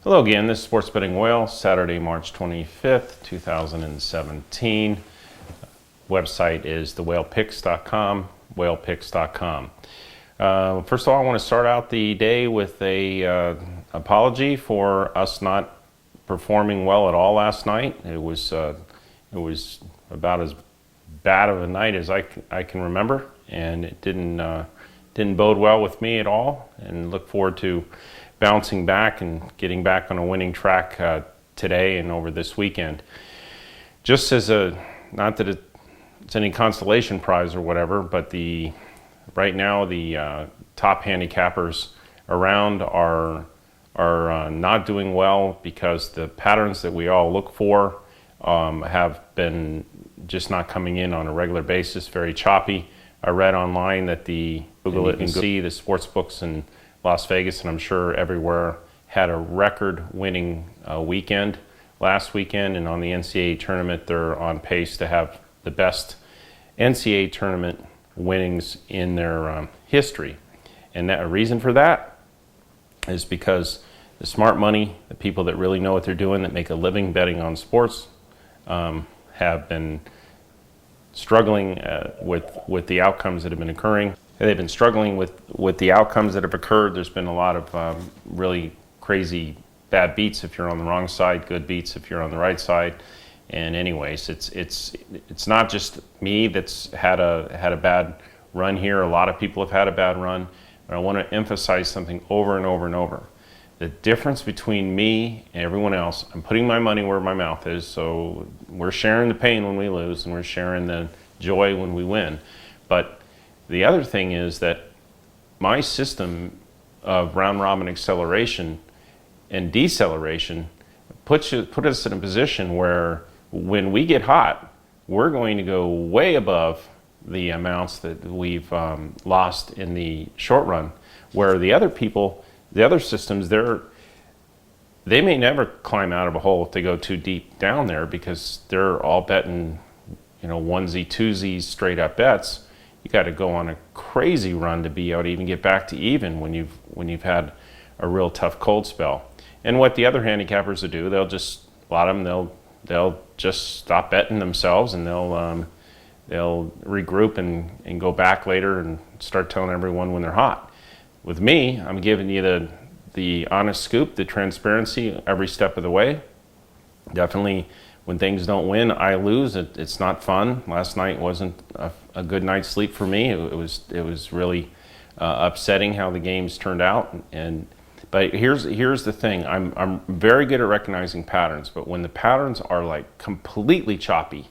Hello again, this is Sports Betting Whale, Saturday, March 25th, 2017. Website is thewhalepicks.com, whalepicks.com. First of all, I want to start out the day with a apology for us not performing well at all last night. It was about as bad of a night as I can remember, and it didn't bode well with me at all, and look forward to bouncing back and getting back on a winning track today and over this weekend. Just as not that it's any consolation prize or whatever, but right now the top handicappers around are not doing well because the patterns that we all look for have been just not coming in on a regular basis, very choppy. I read online that Google it and see the sports books in Las Vegas, and I'm sure everywhere, had a record-winning weekend last weekend, and on the NCAA tournament, they're on pace to have the best NCAA tournament winnings in their history. And a reason for that is because the smart money, the people that really know what they're doing, that make a living betting on sports, have been struggling with the outcomes that have been occurring. They've been struggling with the outcomes that have occurred. There's been a lot of really crazy bad beats if you're on the wrong side, good beats if you're on the right side. And anyways, it's not just me that's had a bad run here. A lot of people have had a bad run. But I want to emphasize something over and over and over. The difference between me and everyone else, I'm putting my money where my mouth is, so we're sharing the pain when we lose and we're sharing the joy when we win. But the other thing is that my system of round robin acceleration and deceleration put us in a position where when we get hot, we're going to go way above the amounts that we've lost in the short run, where the other people, the other systems, they may never climb out of a hole if they go too deep down there, because they're all betting, onesie, twosies, straight up bets. You got to go on a crazy run to be able to even get back to even when you've had a real tough cold spell. And what the other handicappers will do, a lot of them, they'll just stop betting themselves, and they'll regroup and go back later and start telling everyone when they're hot. With me, I'm giving you the honest scoop, the transparency every step of the way. Definitely, when things don't win, I lose. It's not fun. Last night wasn't a good night's sleep for me. It was really upsetting how the games turned out. But here's the thing. I'm very good at recognizing patterns. But when the patterns are like completely choppy,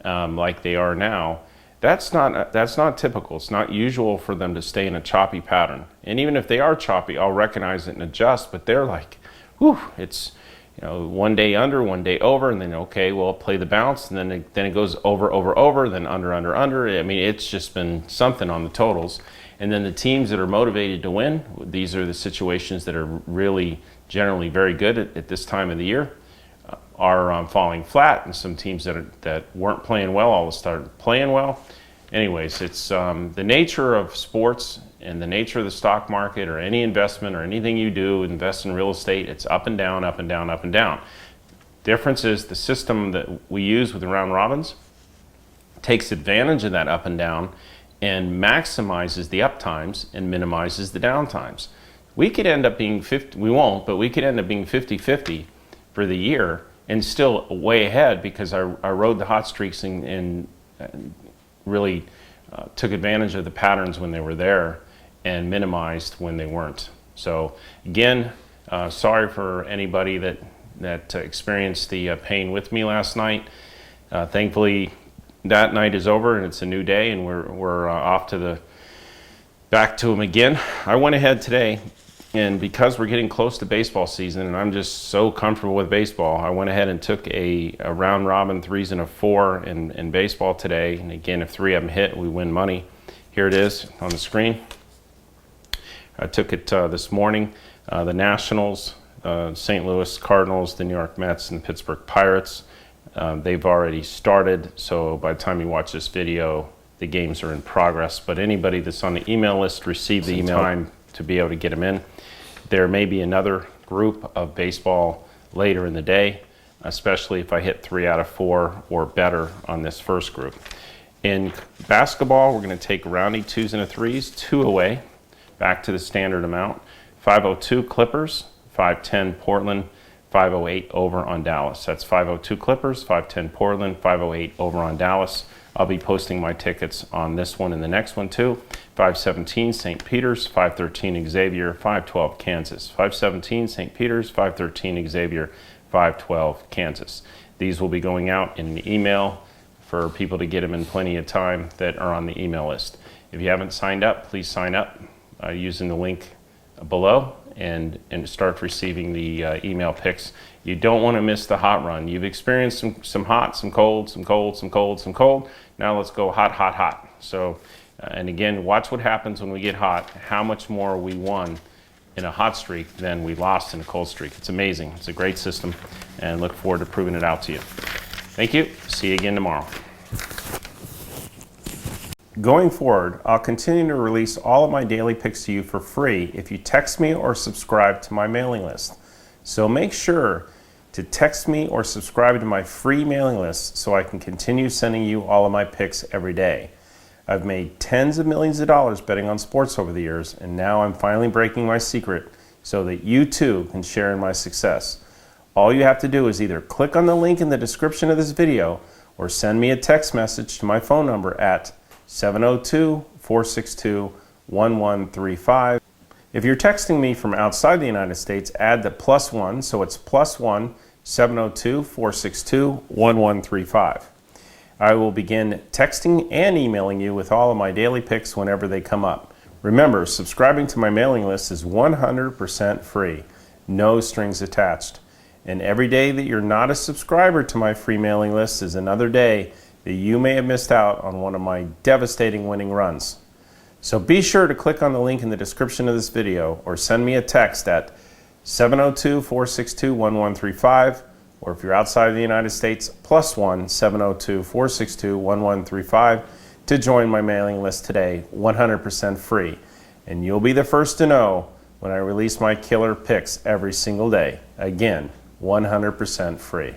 like they are now, that's not typical. It's not usual for them to stay in a choppy pattern. And even if they are choppy, I'll recognize it and adjust. But they're like, whew, it's one day under, one day over, and then okay, well, play the bounce, and then it goes over, then under. I mean, it's just been something on the totals. And then the teams that are motivated to win, these are the situations that are really generally very good at this time of the year, are falling flat, and some teams that weren't playing well all of a sudden started playing well. Anyways, it's the nature of sports and the nature of the stock market, or any investment or anything you do, invest in real estate, it's up and down, up and down, up and down. Difference is the system that we use with the round robins takes advantage of that up and down and maximizes the up times and minimizes the down times. We could end up being 50, we won't, but we could end up being 50-50 for the year and still way ahead, because I rode the hot streaks and really took advantage of the patterns when they were there and minimized when they weren't. So again, sorry for anybody that experienced the pain with me last night. Thankfully, that night is over and it's a new day, and we're off back to them again. I went ahead today, and because we're getting close to baseball season and I'm just so comfortable with baseball, I went ahead and took a round robin 3s and a 4 in baseball today. And again, if 3 of them hit, we win money. Here it is on the screen. I took it this morning. The Nationals, St. Louis Cardinals, the New York Mets, and the Pittsburgh Pirates. They've already started, so by the time you watch this video, the games are in progress. But anybody that's on the email list received the email time to be able to get them in. There may be another group of baseball later in the day, especially if I hit 3 out of 4 or better on this first group. In basketball, we're going to take rounding 2s and 3s, 2 away, back to the standard amount. 502 Clippers, 510 Portland, 508 over on Dallas. That's 502 Clippers, 510 Portland, 508 over on Dallas. I'll be posting my tickets on this one and the next one too. 517 St. Peter's, 513 Xavier, 512 Kansas. 517 St. Peter's, 513 Xavier, 512 Kansas. These will be going out in an email for people to get them in plenty of time that are on the email list. If you haven't signed up, please sign up using the link below and start receiving the email picks. You don't want to miss the hot run. You've experienced some hot, some cold, some cold, some cold, some cold. Now let's go hot, hot, hot. So, and again, watch what happens when we get hot, how much more we won in a hot streak than we lost in a cold streak. It's amazing. It's a great system, and look forward to proving it out to you. Thank you. See you again tomorrow. Going forward, I'll continue to release all of my daily picks to you for free if you text me or subscribe to my mailing list. So make sure to text me or subscribe to my free mailing list so I can continue sending you all of my picks every day. I've made tens of millions of dollars betting on sports over the years, and now I'm finally breaking my secret so that you too can share in my success. All you have to do is either click on the link in the description of this video or send me a text message to my phone number at 702-462-1135. If you're texting me from outside the United States, add the +1, so it's +1 702-462-1135. I will begin texting and emailing you with all of my daily picks whenever they come up. Remember, subscribing to my mailing list is 100% free, no strings attached. And every day that you're not a subscriber to my free mailing list is another day that you may have missed out on one of my devastating winning runs. So be sure to click on the link in the description of this video or send me a text at 702-462-1135, or if you're outside of the United States, +1 702-462-1135 to join my mailing list today, 100% free. And you'll be the first to know when I release my killer picks every single day. Again, 100% free.